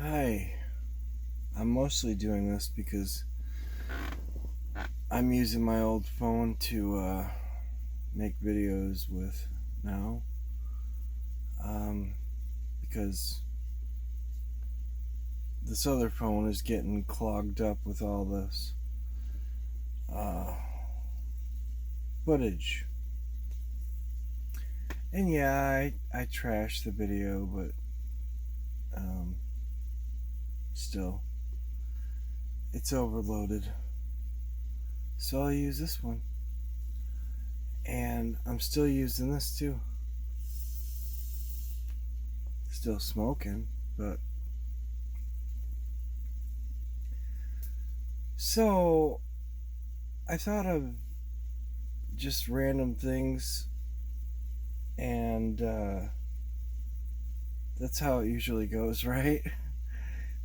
Hi, I'm mostly doing this because I'm using my old phone to make videos with now. Um, because this other phone is getting clogged up with all this uh, footage. And yeah, I trashed the video, but um, still, it's overloaded. So I'll use this one. And I'm still using this too. Still smoking, but so I thought of just random things, and that's how it usually goes, right?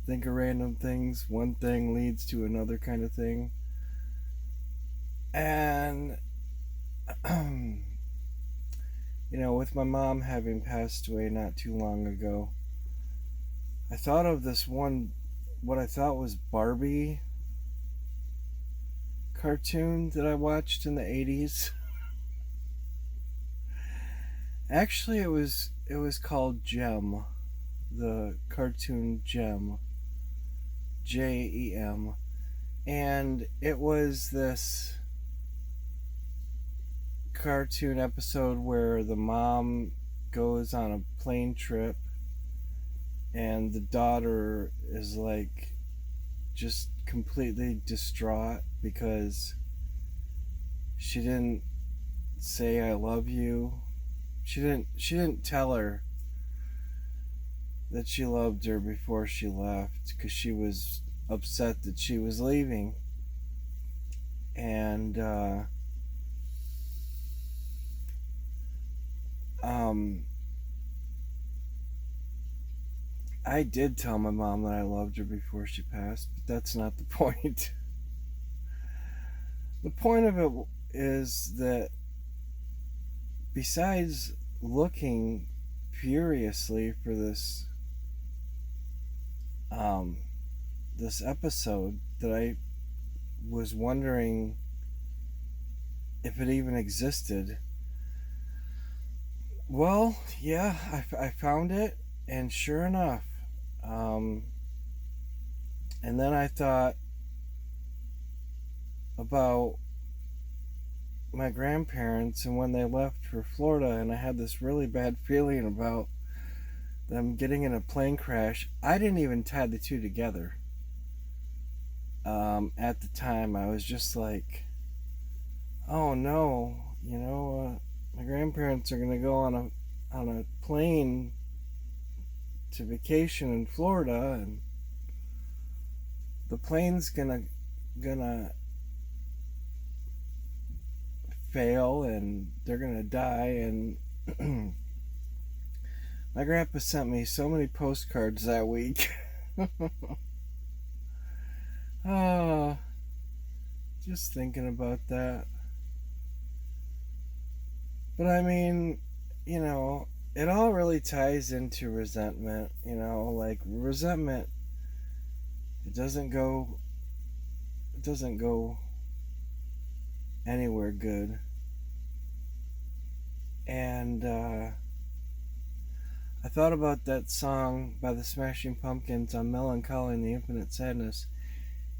Think of random things, one thing leads to another kind of thing. And, with my mom having passed away not too long ago, I thought of this one, what I thought was Barbie cartoon that I watched in the 80s. Actually, it was called Gem, the cartoon Gem, Jem, and it was this cartoon episode where the mom goes on a plane trip and the daughter is like just completely distraught because she didn't say I love you. She didn't tell her that she loved her before she left because she was upset that she was leaving. And um I did tell my mom that I loved her before she passed, but that's not the point. The point of it is that besides looking furiously for um, this episode, that I was wondering if it even existed. Well, yeah, I found it, and sure enough, um, and then I thought about my grandparents and when they left for Florida, and I had this really bad feeling about them getting in a plane crash. I didn't even tie the two together. At the time, I was just like, "Oh no, my grandparents are gonna go on a plane to vacation in Florida, and the plane's gonna fail, and they're gonna die." And my grandpa sent me so many postcards that week. Ah, just thinking about that. But I mean, you know, it all really ties into resentment. Like resentment, it doesn't go, it doesn't go anywhere good. And I thought about that song by the Smashing Pumpkins on Melancholy and the Infinite Sadness.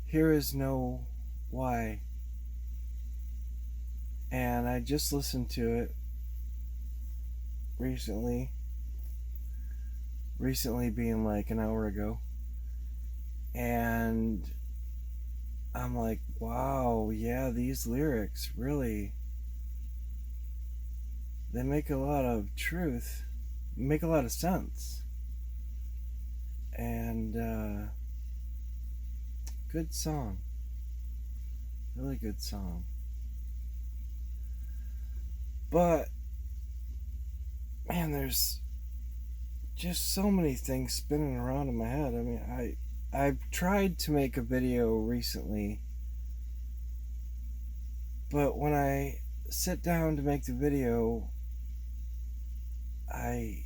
Here is no why. And I just listened to it recently. Recently being like an hour ago. And I'm like, wow, yeah, these lyrics really, they make a lot of truth, make a lot of sense. And good song. Really good song. But man, there's just so many things spinning around in my head. I mean, I've tried to make a video recently, but when I sit down to make the video, I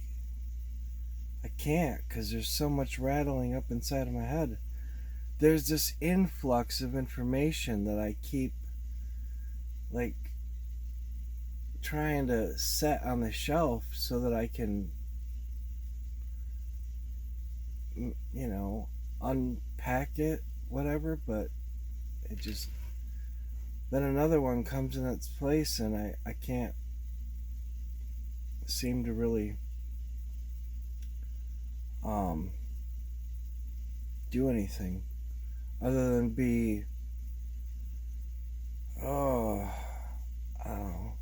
I can't, because there's so much rattling up inside of my head. There's this influx of information that I keep, like, trying to set on the shelf so that I can, unpack it, whatever, but it just, then another one comes in its place, and I can't seem to really do anything other than be, oh, I don't know,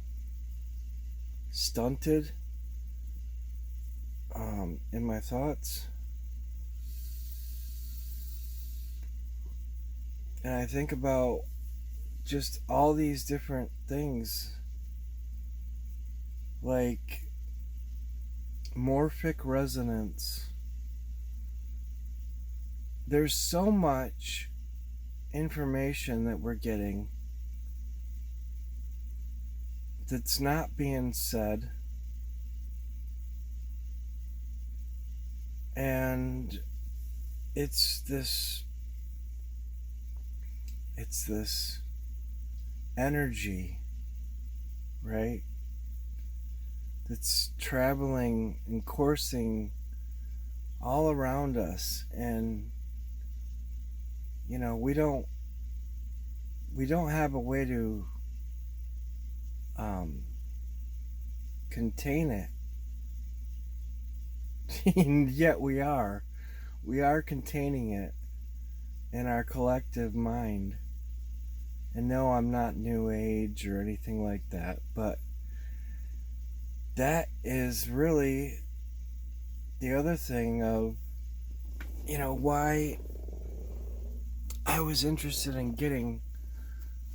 stunted in my thoughts. And I think about just all these different things, like morphic resonance. There's so much information that we're getting that's not being said, and it's this energy, right, that's traveling and coursing all around us. And we don't have a way to contain it. And yet we are containing it in our collective mind. And no, I'm not new age or anything like that, but that is really the other thing of why I was interested in getting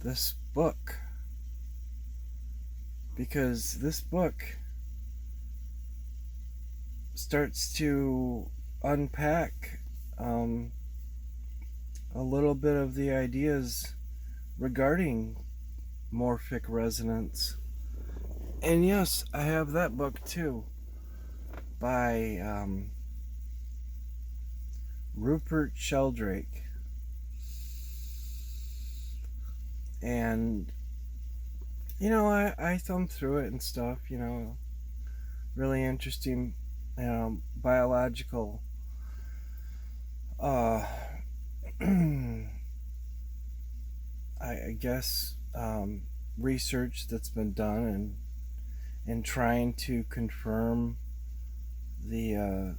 this book, because this book starts to unpack a little bit of the ideas regarding morphic resonance. And yes, I have that book too, by Rupert Sheldrake. And I thumbed through it and stuff, really interesting biological I guess research that's been done, and trying to confirm the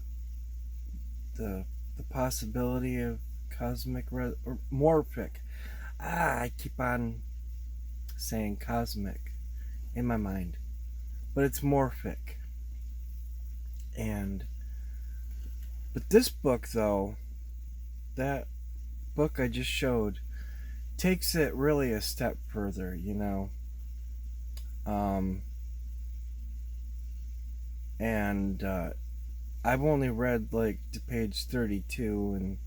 possibility of cosmic or morphic. I keep on saying cosmic in my mind, but it's morphic. But this book, though, that book I just showed, takes it really a step further, and I've only read like to page 32, and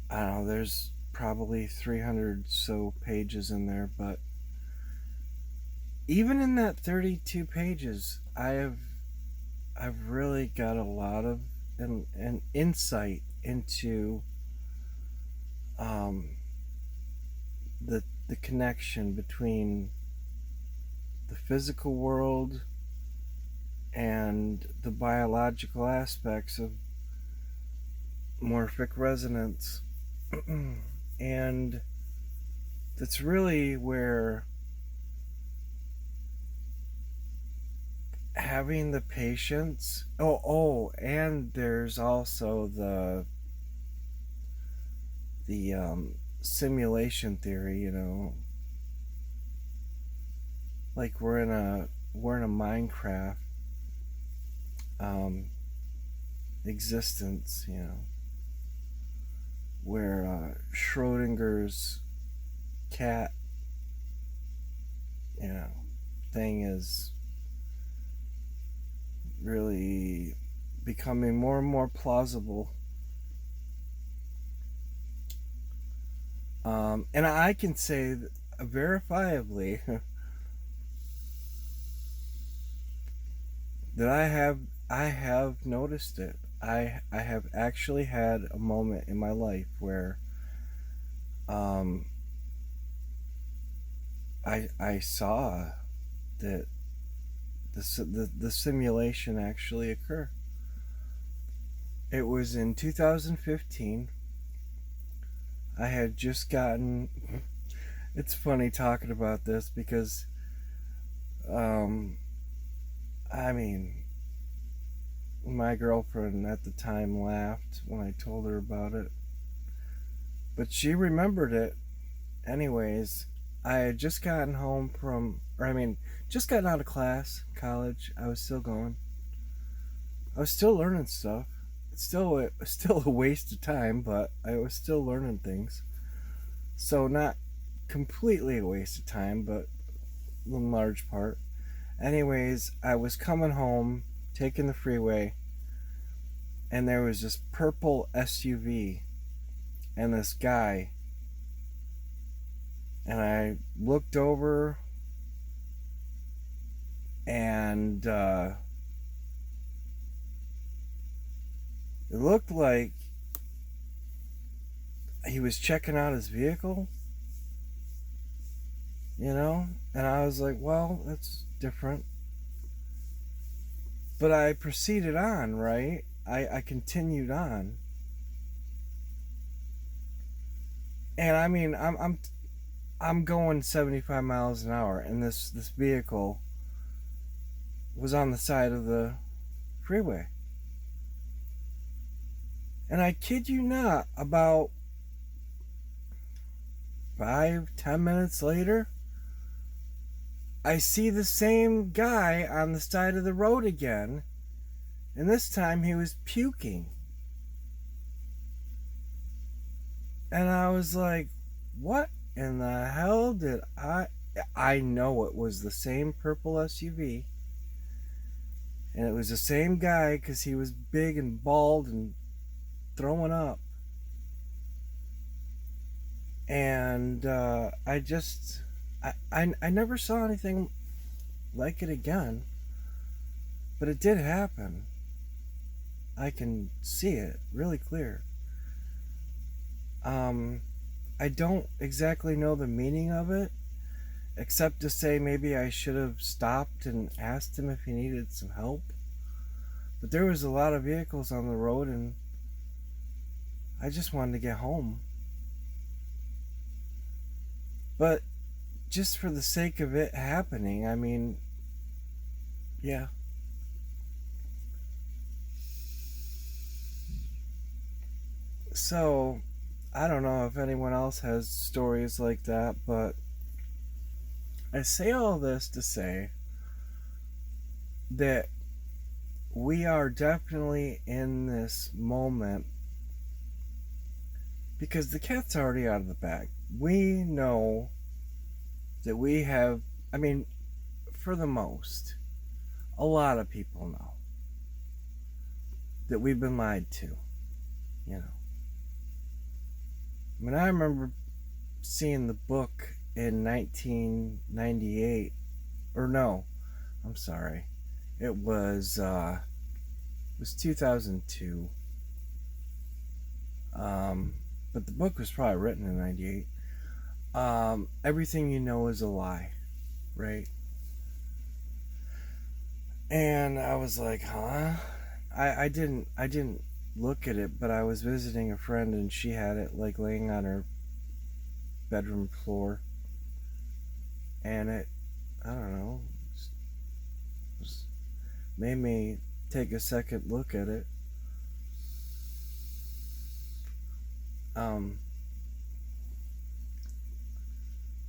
I don't know, there's probably 300 so pages in there, but even in that 32 pages, I've really got a lot of an insight into the connection between the physical world and the biological aspects of morphic resonance. And that's really where having the patience. And there's also the simulation theory. Like we're in a Minecraft existence, where Schrodinger's cat, thing is really becoming more and more plausible. And I can say verifiably that I have I have noticed it. I have actually had a moment in my life where um I saw that the simulation actually occur. It was in 2015. I had just gotten. It's funny talking about this because, um, I mean, my girlfriend at the time laughed when I told her about it, but she remembered it. Anyways, I had just gotten home from, or I mean, just gotten out of class, college. I was still going. I was still learning stuff. It's still a waste of time, but I was still learning things. So not completely a waste of time, but in large part. Anyways, I was coming home, taking the freeway, and there was this purple SUV and this guy. And I looked over, and it looked like he was checking out his vehicle, you know? And I was like, well, that's different. But I proceeded on, right? I continued on. And I mean, I'm going 75 miles an hour, and this vehicle was on the side of the freeway. And I kid you not, about 5-10 minutes later, I see the same guy on the side of the road again, and this time he was puking. And I was like, what in the hell did I know it was the same purple SUV, and it was the same guy because he was big and bald and throwing up. And I never saw anything like it again, but it did happen. I can see it really clear. I don't exactly know the meaning of it, except to say maybe I should have stopped and asked him if he needed some help. But there was a lot of vehicles on the road, and I just wanted to get home. But just for the sake of it happening, I mean, yeah. So, I don't know if anyone else has stories like that, but I say all this to say that we are definitely in this moment because the cat's already out of the bag. We know that we have, I mean, for the most, a lot of people know that we've been lied to, you know. I mean, I remember seeing the book in 1998, or no, I'm sorry, it was 2002. But the book was probably written in 98. Everything You Know Is a Lie, right? And I was like, huh? I didn't look at it, but I was visiting a friend and she had it like laying on her bedroom floor, and I don't know, made me take a second look at it.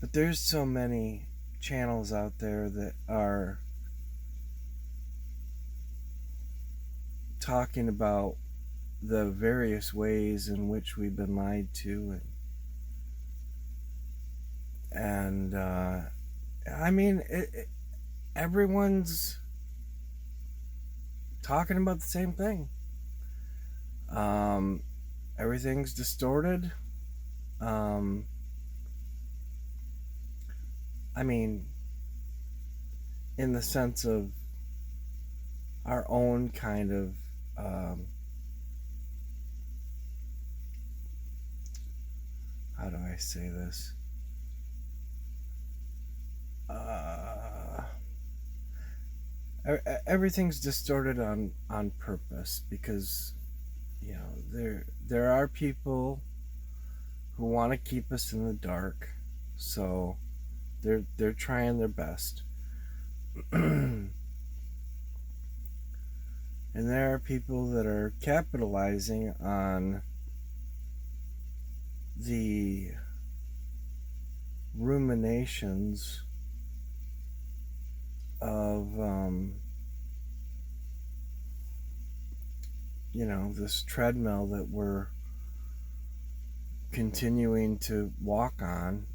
But there's so many channels out there that are talking about the various ways in which we've been lied to, and I mean, everyone's talking about the same thing. Everything's distorted. I mean, in the sense of our own kind of how do I say this? Uh, Everything's distorted on purpose because there are people who want to keep us in the dark, so they're trying their best. And there are people that are capitalizing on the ruminations of this treadmill that we're continuing to walk on,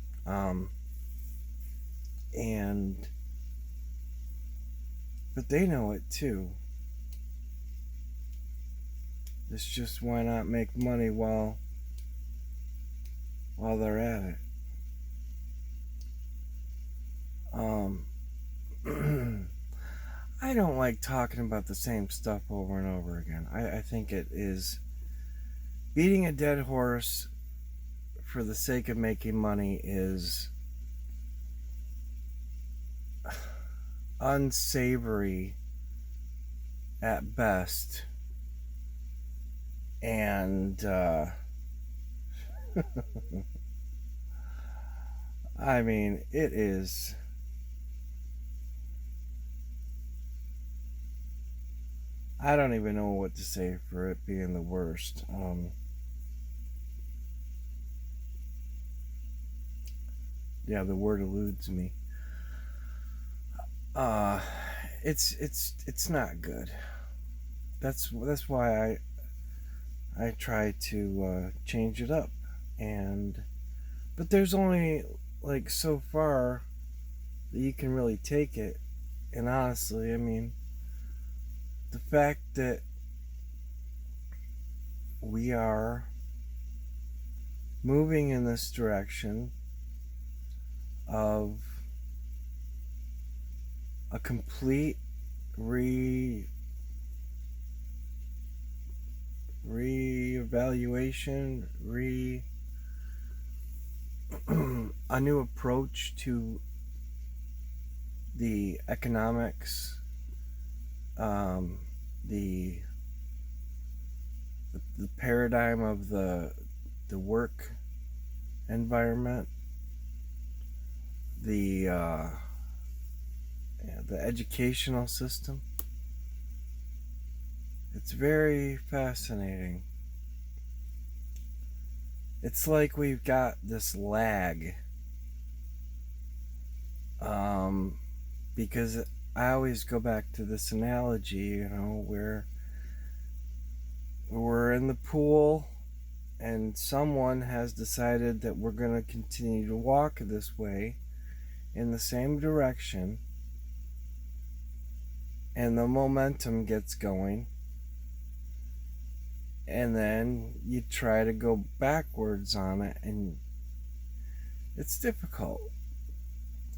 but they know it too. It's just, why not make money while they're at it? I don't like talking about the same stuff over and over again. I think it is beating a dead horse for the sake of making money is unsavory at best. And I mean, it is. I don't even know what to say for it being the worst. Yeah, the word eludes me. It's not good. That's why I try to change it up, but there's only like so far that you can really take it. And honestly, I mean, the fact that we are moving in this direction of a complete reevaluation, a new approach to the economics, the paradigm of the work environment, the educational system. It's very fascinating. It's like we've got this lag, because I always go back to this analogy, where we're in the pool and someone has decided that we're going to continue to walk this way in the same direction, and the momentum gets going, and then you try to go backwards on it, and it's difficult.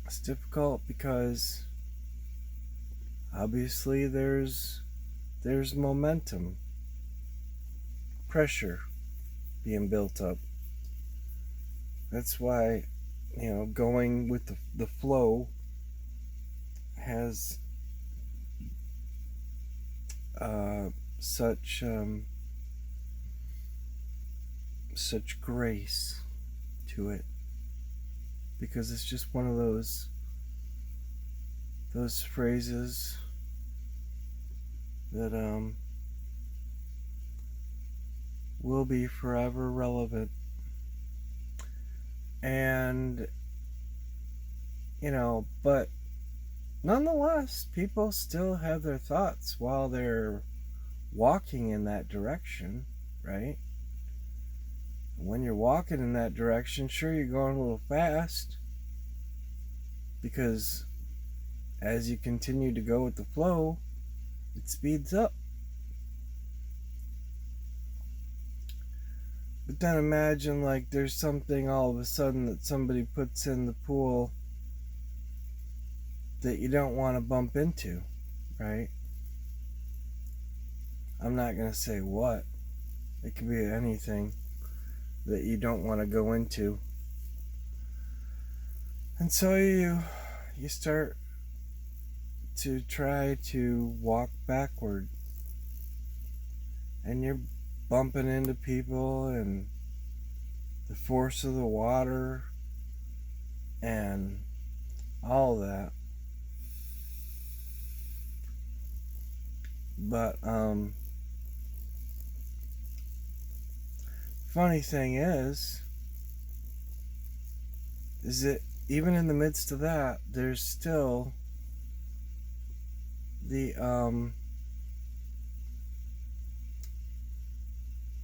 It's difficult because obviously there's momentum, pressure being built up. That's why, going with the flow has such grace to it, because it's just one of those phrases that will be forever relevant. And but nonetheless, people still have their thoughts while they're walking in that direction, right? When you're walking in that direction, sure, you're going a little fast, because as you continue to go with the flow, it speeds up. But then imagine like there's something all of a sudden that somebody puts in the pool that you don't want to bump into, right? I'm not going to say what. It could be anything that you don't want to go into. And so you start to try to walk backward, and you're bumping into people and the force of the water and all that. But funny thing is that even in the midst of that, there's still the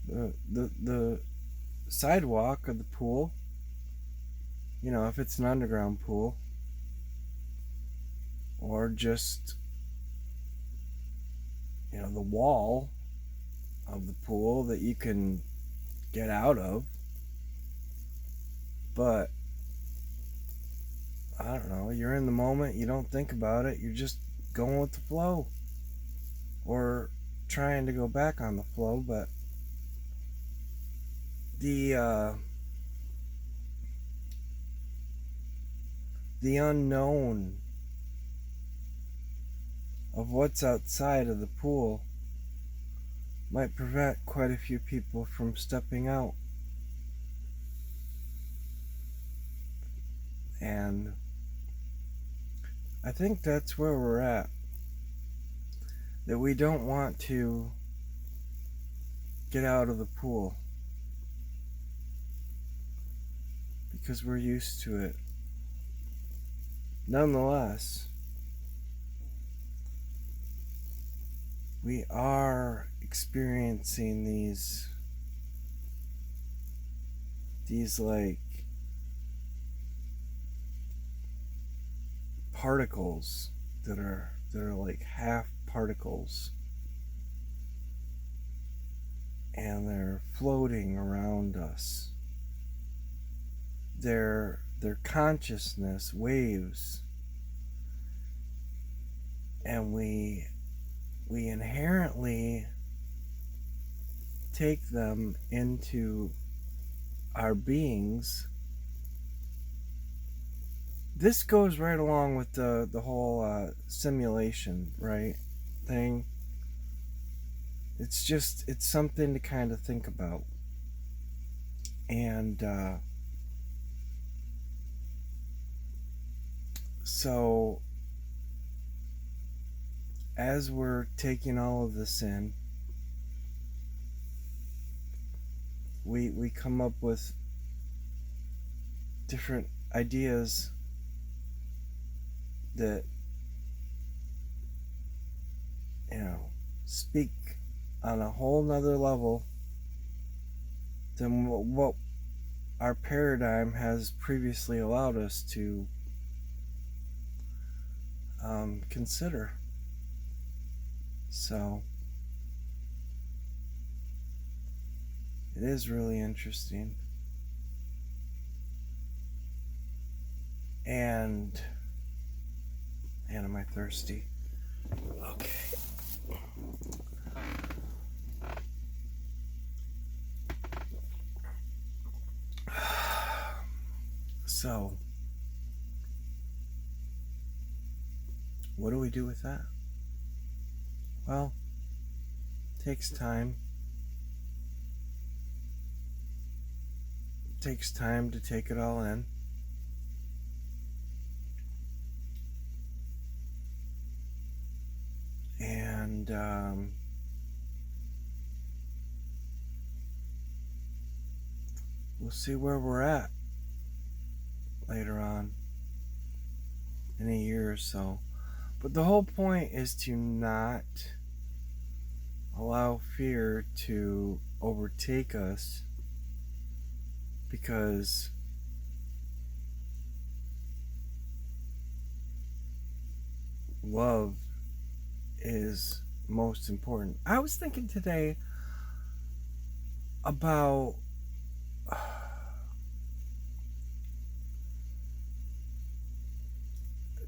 the sidewalk of the pool. You know, if it's an underground pool, or just, you know, the wall of the pool that you can get out of. But I don't know, you're in the moment, you don't think about it, you're just going with the flow, or trying to go back on the flow. But the unknown of what's outside of the pool might prevent quite a few people from stepping out. And I think that's where we're at. That we don't want to get out of the pool because we're used to it. Nonetheless, we are experiencing these like particles that are like half particles, and they're floating around us. Their consciousness waves, and we inherently take them into our beings. This goes right along with the whole simulation, right, thing. It's something to kind of think about. And so as we're taking all of this in, we come up with different ideas that, you know, speak on a whole nother level than what our paradigm has previously allowed us to consider. So it is really interesting. And man, am I thirsty. Okay. So, what do we do with that? Well, it takes time. It takes time to take it all in. And we'll see where we're at later on in a year or so. But the whole point is to not allow fear to overtake us, because love is most important. I was thinking today about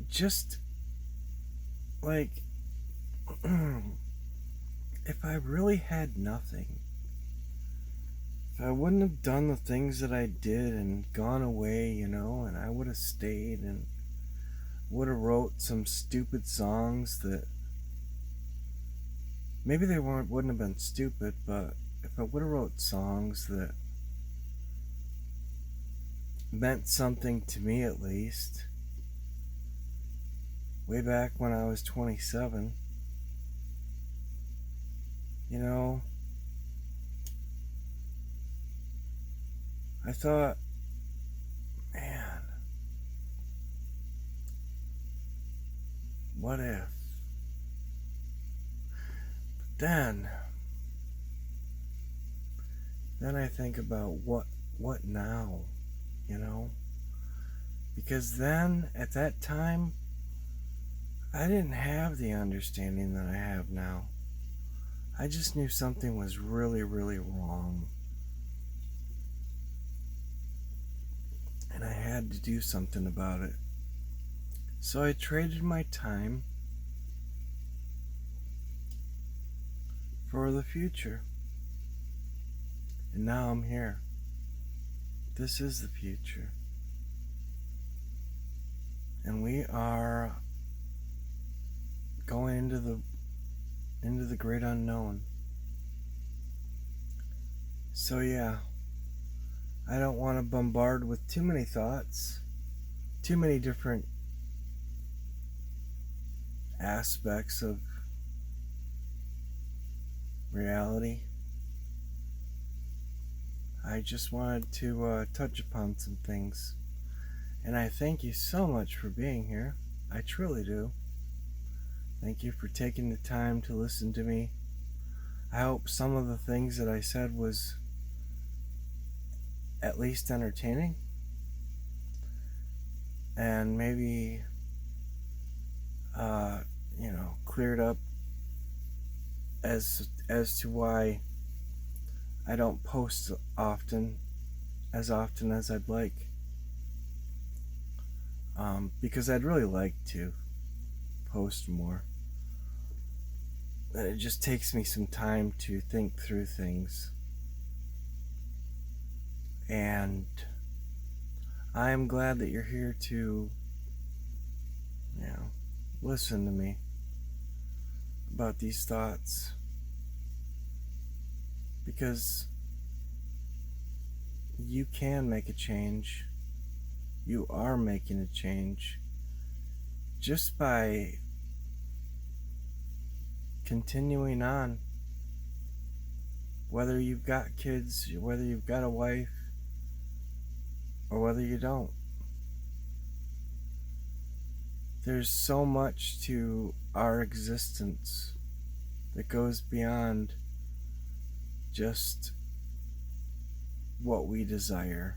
just like if I really had nothing, if I wouldn't have done the things that I did and gone away, and I would have stayed and would have wrote some stupid songs that maybe they wouldn't have been stupid, but if I would have wrote songs that meant something to me, at least way back when I was 27, I thought, man, what if? But then I think about what now, because then at that time I didn't have the understanding that I have now. I just knew something was really, really wrong. And I had to do something about it. So I traded my time for the future. And now I'm here. This is the future. And we are going into the great unknown. So yeah, I don't want to bombard with too many thoughts, too many different aspects of reality. I just wanted to touch upon some things. And I thank you so much for being here. I truly do. Thank you for taking the time to listen to me. I hope some of the things that I said was at least entertaining. And maybe, cleared up as to why I don't post as often as I'd like. Because I'd really like to post more. But it just takes me some time to think through things. And I am glad that you're here to, listen to me about these thoughts. Because you can make a change. You are making a change just by continuing on. Whether you've got kids, whether you've got a wife, or whether you don't. There's so much to our existence that goes beyond just what we desire.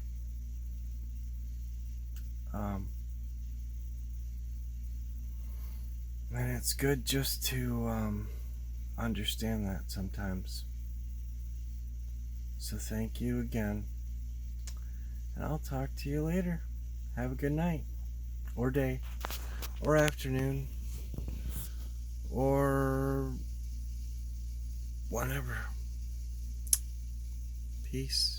And it's good just to understand that sometimes. So thank you again. And I'll talk to you later. Have a good night, or day, or afternoon, or whatever. Peace.